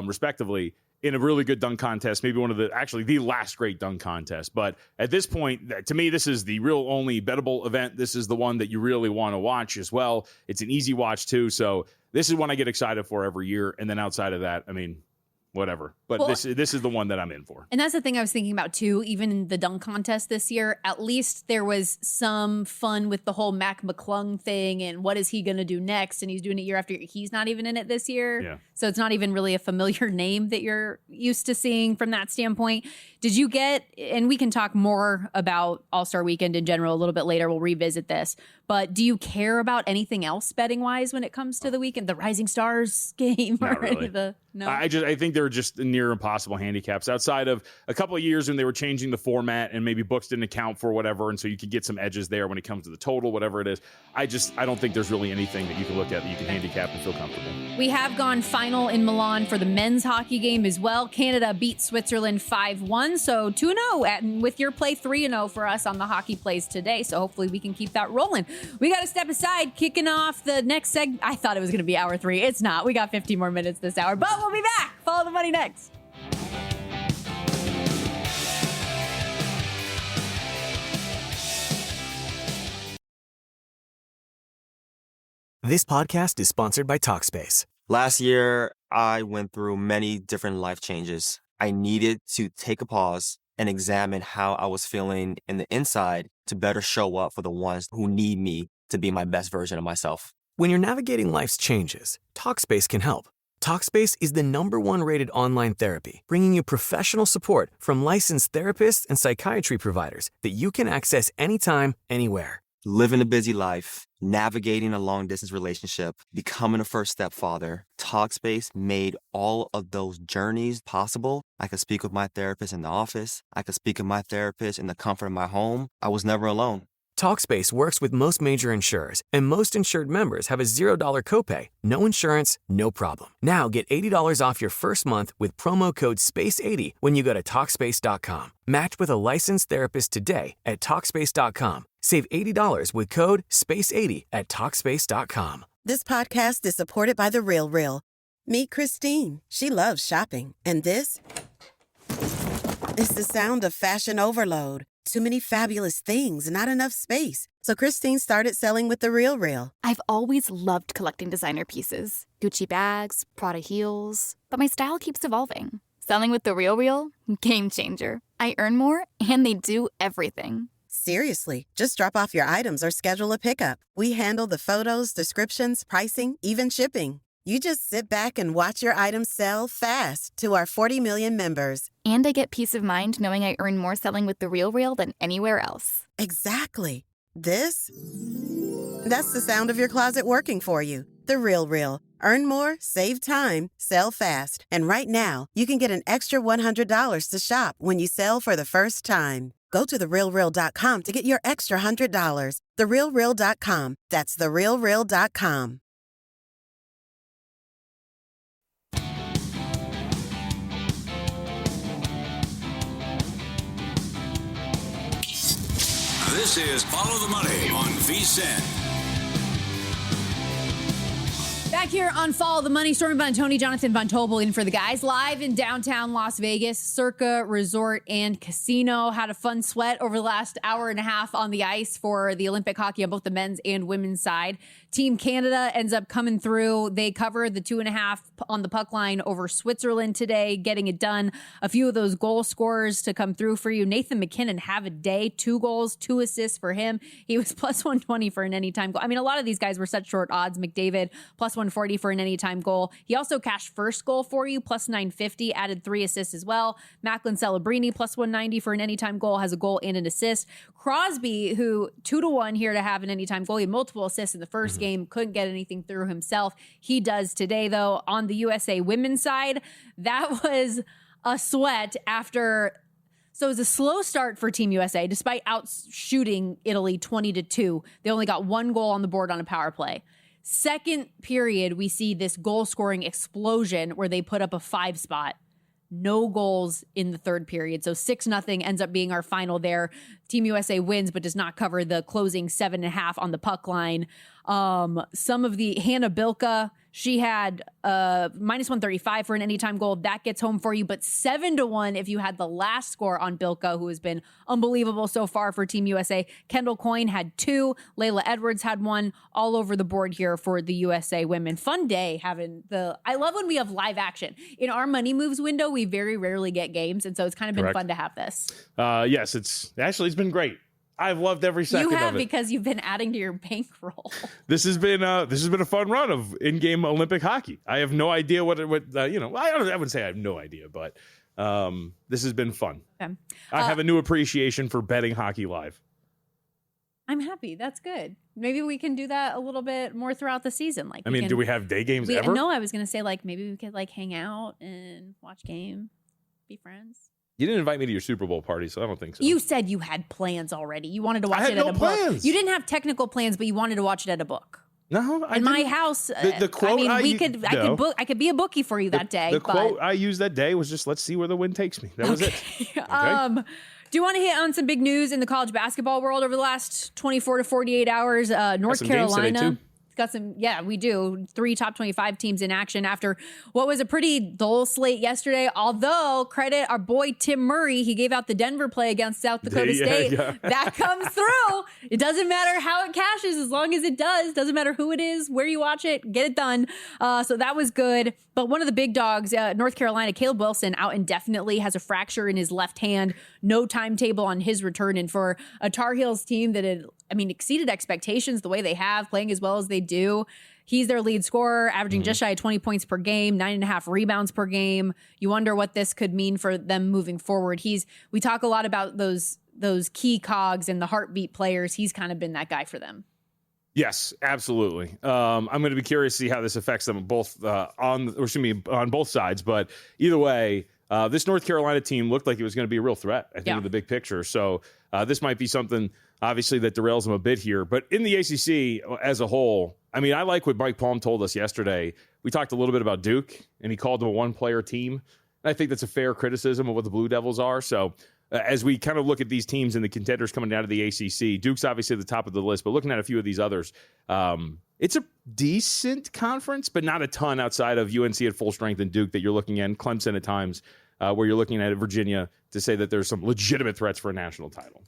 respectively, in a really good dunk contest, maybe one of the last great dunk contest. But at this point, to me, this is the real only bettable event. This is the one that you really want to watch as well. It's an easy watch too. So this is one I get excited for every year. And then outside of that, I mean, whatever. But this is the one that I'm in for. And that's the thing I was thinking about too. Even in the dunk contest this year, at least there was some fun with the whole Mac McClung thing and what is he going to do next? And he's doing it year after year. He's not even in it this year. Yeah. So it's not even really a familiar name that you're used to seeing from that standpoint. Did you get, and we can talk more about All-Star Weekend in general a little bit later. We'll revisit this. But do you care about anything else betting-wise when it comes to the weekend? The Rising Stars game? Not really. No. I think they're just near impossible handicaps outside of a couple of years when they were changing the format and maybe books didn't account for whatever, and so you could get some edges there when it comes to the total, whatever it is. I don't think there's really anything that you can look at that you can handicap and feel comfortable. We have gone final in Milan for the men's hockey game as well. Canada beat Switzerland 5-1, so 2-0 and with your play 3-0 for us on the hockey plays today. So hopefully we can keep that rolling. We got to step aside, kicking off the next segment. I thought it was going to be hour 3. It's not. We got 15 more minutes this hour, but we'll be back. Follow the money next. This podcast is sponsored by Talkspace. Last year, I went through many different life changes. I needed to take a pause and examine how I was feeling in the inside to better show up for the ones who need me to be my best version of myself. When you're navigating life's changes, Talkspace can help. Talkspace is the #1 rated online therapy, bringing you professional support from licensed therapists and psychiatry providers that you can access anytime, anywhere. Living a busy life, navigating a long-distance relationship, becoming a first-step father, Talkspace made all of those journeys possible. I could speak with my therapist in the office. I could speak with my therapist in the comfort of my home. I was never alone. Talkspace works with most major insurers, and most insured members have a $0 copay, no insurance, no problem. Now get $80 off your first month with promo code SPACE80 when you go to Talkspace.com. Match with a licensed therapist today at Talkspace.com. Save $80 with code SPACE80 at Talkspace.com. This podcast is supported by The Real Real. Meet Christine. She loves shopping. And this is the sound of fashion overload. Too many fabulous things, not enough space. So Christine started selling with The Real Real. I've always loved collecting designer pieces. Gucci bags, Prada heels. But my style keeps evolving. Selling with The Real Real? Game changer. I earn more, and they do everything. Seriously, just drop off your items or schedule a pickup. We handle the photos, descriptions, pricing, even shipping. You just sit back and watch your items sell fast to our 40 million members. And I get peace of mind knowing I earn more selling with The Real Real than anywhere else. Exactly. That's the sound of your closet working for you. The Real Real. Earn more, save time, sell fast. And right now, you can get an extra $100 to shop when you sell for the first time. Go to TheRealReal.com to get your extra $100. TheRealReal.com. That's TheRealReal.com. This is Follow the Money on VSiN. Back here on Follow the Money, Stormy Buonantony, Jonathan Von Tobel in for the guys. Live in downtown Las Vegas, Circa Resort and Casino. Had a fun sweat over the last hour and a half on the ice for the Olympic hockey on both the men's and women's side. Team Canada ends up coming through. They cover the 2.5 on the puck line over Switzerland today, getting it done. A few of those goal scorers to come through for you. Nathan McKinnon have a day, 2 goals, 2 assists for him. He was plus 120 for an anytime goal. I mean, a lot of these guys were such short odds. McDavid plus 140 for an anytime goal. He also cashed first goal for you, plus 950, added 3 assists as well. Macklin Celebrini plus 190 for an anytime goal, has a goal and an assist. Crosby, who 2-1 here to have an anytime goal. He had multiple assists in the first game, couldn't get anything through himself. He does today, though. On the USA women's side, that was a sweat after. So it was a slow start for Team USA, despite outshooting Italy 20-2. They only got 1 goal on the board on a power play. Second period, we see this goal scoring explosion where they put up a 5 spot. No goals in the third period. So 6-0 ends up being our final there. Team USA wins, but does not cover the closing 7.5 on the puck line. Some of the Hannah Bilka, she had minus 135 for an anytime goal. That gets home for you, but 7-1 if you had the last score on Bilka, who has been unbelievable so far for Team USA. Kendall Coyne had 2. Layla Edwards had 1. All over the board here for the USA women. Fun day having I love when we have live action. In our Money Moves window, we very rarely get games, and so it's kind of been fun to have this. Yes, it's been great. I've loved every second of it. You have, because you've been adding to your bankroll. This has been a fun run of in-game Olympic hockey. I have no idea I wouldn't say I have no idea, but this has been fun. Okay. I have a new appreciation for betting hockey live. I'm happy. That's good. Maybe we can do that a little bit more throughout the season. Do we have day games ever? No, I was going to say maybe we could hang out and watch game, be friends. You didn't invite me to your Super Bowl party, so I don't think so. You said you had plans already. You wanted to watch it at a book. You didn't have technical plans, but you wanted to watch it at a book. No, in my house. The quote I could be a bookie for you that day. The quote I used that day was just, "Let's see where the wind takes me." That was it. Okay. Do you want to hit on some big news in the college basketball world over the last 24 to 48 hours? North Carolina. Got some, we do. 3 top 25 teams in action after what was a pretty dull slate yesterday. Although, credit our boy Tim Murray, he gave out the Denver play against South Dakota State. Yeah. That comes through. It doesn't matter how it cashes, as long as it does. Doesn't matter who it is, where you watch it, get it done. So that was good. But one of the big dogs, North Carolina, Caleb Wilson, out indefinitely, has a fracture in his left hand. No timetable on his return. And for a Tar Heels team that had, exceeded expectations the way they have, playing as well as they do. He's their lead scorer, averaging just shy of 20 points per game, 9.5 rebounds per game. You wonder what this could mean for them moving forward. We talk a lot about those key cogs and the heartbeat players. He's kind of been that guy for them. Yes, absolutely. I'm going to be curious to see how this affects them both on both sides. But either way, this North Carolina team looked like it was going to be a real threat, I think, in the big picture. So this might be something, obviously, that derails them a bit here. But in the ACC as a whole, I mean, I like what Mike Palm told us yesterday. We talked a little bit about Duke, and he called them a one-player team. And I think that's a fair criticism of what the Blue Devils are. So as we kind of look at these teams and the contenders coming out of the ACC, Duke's obviously at the top of the list, but looking at a few of these others, it's a decent conference, but not a ton outside of UNC at full strength and Duke that you're looking at, and Clemson at times, where you're looking at Virginia to say that there's some legitimate threats for a national title.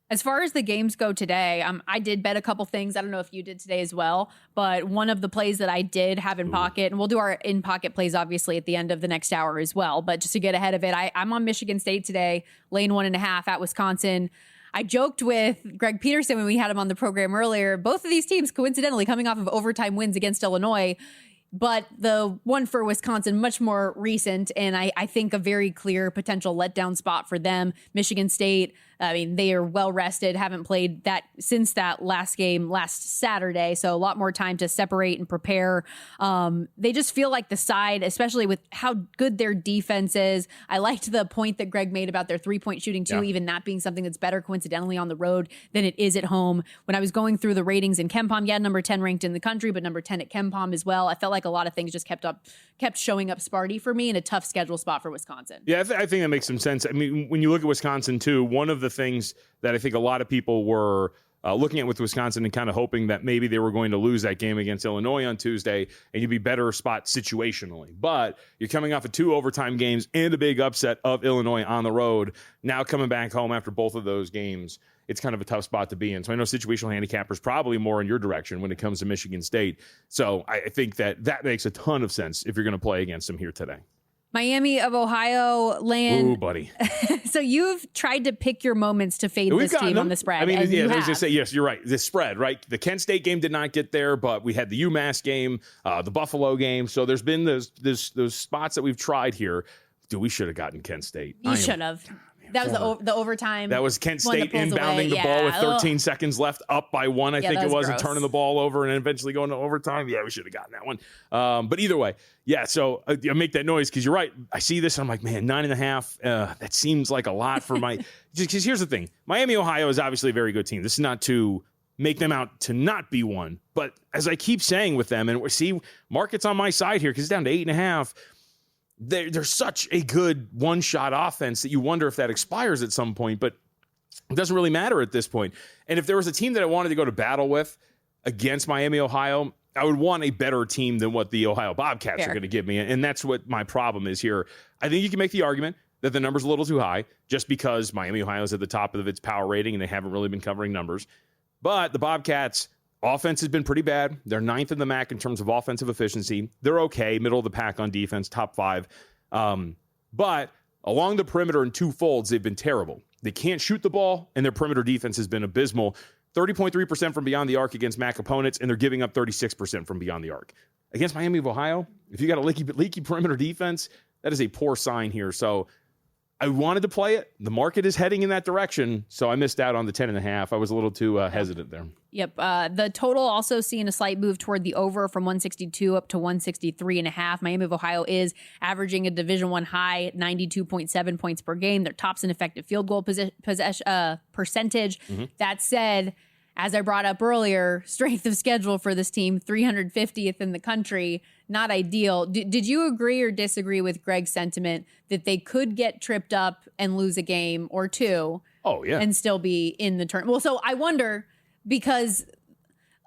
As far as the games go today, I did bet a couple things. I don't know if you did today as well, but one of the plays that I did have in pocket, and we'll do our in-pocket plays, obviously, at the end of the next hour as well, but just to get ahead of it, I'm on Michigan State today, lane 1.5 at Wisconsin. I joked with Greg Peterson when we had him on the program earlier. Both of these teams, coincidentally, coming off of overtime wins against Illinois, but the one for Wisconsin, much more recent, and I think a very clear potential letdown spot for them. Michigan State, I mean, they are well rested, haven't played that since that last game last Saturday, so a lot more time to separate and prepare. They just feel like the side, especially with how good their defense is. I liked the point that Greg made about their three-point shooting too, even that being something that's better coincidentally on the road than it is at home. When I was going through the ratings in KenPom, number 10 ranked in the country, but number 10 at KenPom as well. I felt like a lot of things just kept showing up Sparty for me in a tough schedule spot for Wisconsin. Yeah, I think that makes some sense. I mean, when you look at Wisconsin too, one of the things that I think a lot of people were looking at with Wisconsin and kind of hoping that maybe they were going to lose that game against Illinois on Tuesday and you'd be better spot situationally. But you're coming off of 2 overtime games and a big upset of Illinois on the road. Now coming back home after both of those games, it's kind of a tough spot to be in. So I know situational handicapper's probably more in your direction when it comes to Michigan State. So I think that makes a ton of sense if you're going to play against them here today. Miami of Ohio land. Ooh, buddy. So you've tried to pick your moments to fade this team on the spread. I mean, I was going to say, yes, you're right. The spread, right? The Kent State game did not get there, but we had the UMass game, the Buffalo game. So there's been those spots that we've tried here. Dude, we should have gotten Kent State. You should have. That was the overtime. That was Kent State inbounding the ball with 13 seconds left, up by 1, I think it was, and turning the ball over and then eventually going to overtime. Yeah, we should have gotten that one. But either way, yeah, so I make that noise because you're right. I see this, and I'm like, man, 9.5, that seems like a lot for my – because here's the thing. Miami, Ohio is obviously a very good team. This is not to make them out to not be one. But as I keep saying with them, and we see market's on my side here because it's down to 8.5, they're such a good one-shot offense that you wonder if that expires at some point, but it doesn't really matter at this point. And if there was a team that I wanted to go to battle with against Miami, Ohio, I would want a better team than what the Ohio Bobcats are going to give me, and that's what my problem is here. I think you can make the argument that the number's a little too high just because Miami, Ohio is at the top of its power rating and they haven't really been covering numbers. But the Bobcats' offense has been pretty bad. They're 9th in the MAC in terms of offensive efficiency. They're okay, middle of the pack on defense, top 5. But along the perimeter in 2 folds, they've been terrible. They can't shoot the ball, and their perimeter defense has been abysmal. 30.3% from beyond the arc against MAC opponents, and they're giving up 36% from beyond the arc. Against Miami of Ohio, if you got a leaky perimeter defense, that is a poor sign here. So I wanted to play it. The market is heading in that direction, so I missed out on the 10.5. I was a little too hesitant there. Yep. The total also seeing a slight move toward the over from 162 up to 163.5. Miami of Ohio is averaging a Division I high 92.7 points per game. They're tops in effective field goal percentage. Mm-hmm. That said, as I brought up earlier, strength of schedule for this team, 350th in the country, not ideal. Did you agree or disagree with Greg's sentiment that they could get tripped up and lose a game or 2? Oh, yeah. And still be in the tournament? Well, so I wonder, because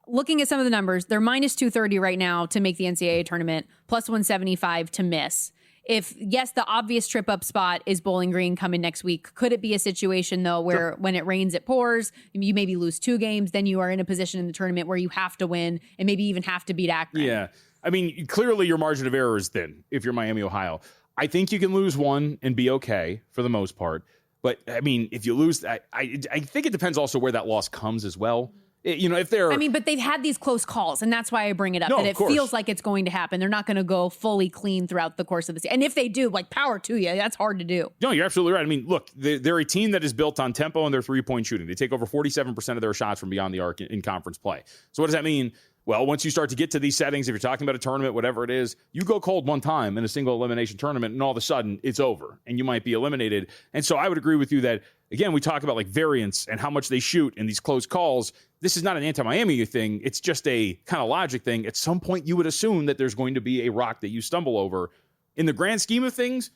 looking at some of the numbers, they're minus 230 right now to make the NCAA tournament, plus 175 to miss. If, yes, the obvious trip up spot is Bowling Green coming next week, could it be a situation, though, where when it rains, it pours, you maybe lose 2 games, then you are in a position in the tournament where you have to win and maybe even have to beat Akron? Yeah. I mean, clearly your margin of error is thin if you're Miami, Ohio. I think you can lose 1 and be okay for the most part. But, I mean, if you lose, I think it depends also where that loss comes as well. If they're... I mean, but they've had these close calls, and that's why I bring it up, that it feels like it's going to happen. They're not going to go fully clean throughout the course of the season. And if they do, power to you. That's hard to do. No, you're absolutely right. I mean, look, they're a team that is built on tempo and their three-point shooting. They take over 47% of their shots from beyond the arc in conference play. So what does that mean? Well, once you start to get to these settings, if you're talking about a tournament, whatever it is, you go cold one time in a single elimination tournament, and all of a sudden it's over and you might be eliminated. And so I would agree with you that, again, we talk about like variance and how much they shoot in these close calls. This is not an anti-Miami thing. It's just a kind of logic thing. At some point, you would assume that there's going to be a rock that you stumble over. In the grand scheme of things,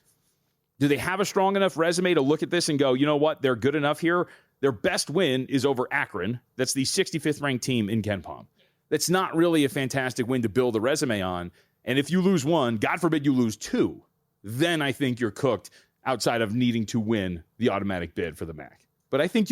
do they have a strong enough resume to look at this and go, you know what, they're good enough here? Their best win is over Akron. That's the 65th ranked team in KenPom. That's not really a fantastic win to build a resume on. And if you lose one, God forbid you lose two, then I think you're cooked outside of needing to win the automatic bid for the MAC. But I think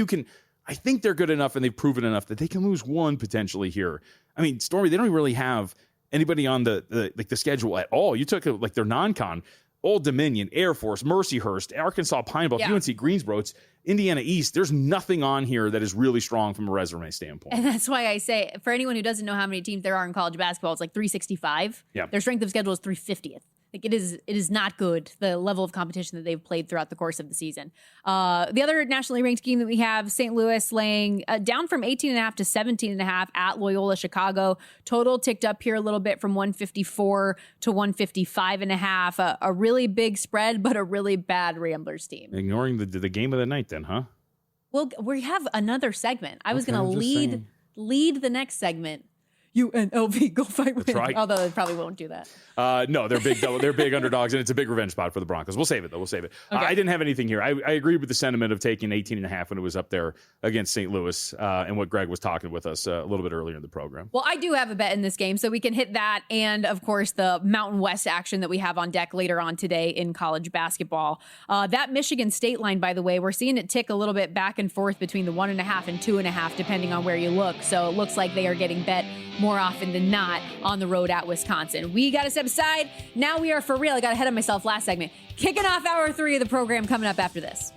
I think they're good enough and they've proven enough that they can lose one potentially here. I mean, Stormy, they don't really have anybody on the schedule at all. You took like their non-con. Old Dominion, Air Force, Mercyhurst, Arkansas Pine Bluff, UNC Greensboro, it's Indiana East. There's nothing on here that is really strong from a resume standpoint. And that's why I say, for anyone who doesn't know how many teams there are in college basketball, it's like 365. Yeah. Their strength of schedule is 350th. Like it is not good, the level of competition that they've played throughout the course of the season. The other nationally ranked game that we have, St. Louis laying down from 18.5 to 17.5 at Loyola Chicago. Total ticked up here a little bit from 154 to 155.5. A really big spread, but a really bad Ramblers team. Ignoring the game of the night then, huh? Well, we have another segment. I was going to lead the next segment. UNLV, go fight with. Right. Although they probably won't do that. No, they're big. They're big underdogs, and it's a big revenge spot for the Broncos. We'll save it, though. We'll save it. Okay. I didn't have anything here. I agreed with the sentiment of taking 18.5 when it was up there against St. Louis, and what Greg was talking with us a little bit earlier in the program. Well, I do have a bet in this game, so we can hit that, and of course the Mountain West action that we have on deck later on today in college basketball. That Michigan State line, by the way, we're seeing it tick a little bit back and forth between the 1.5 and 2.5, depending on where you look. So it looks like they are getting bet more often than not on the road at Wisconsin. We got to step aside. Now we are for real. I got ahead of myself last segment. Kicking off hour 3 of the program coming up after this.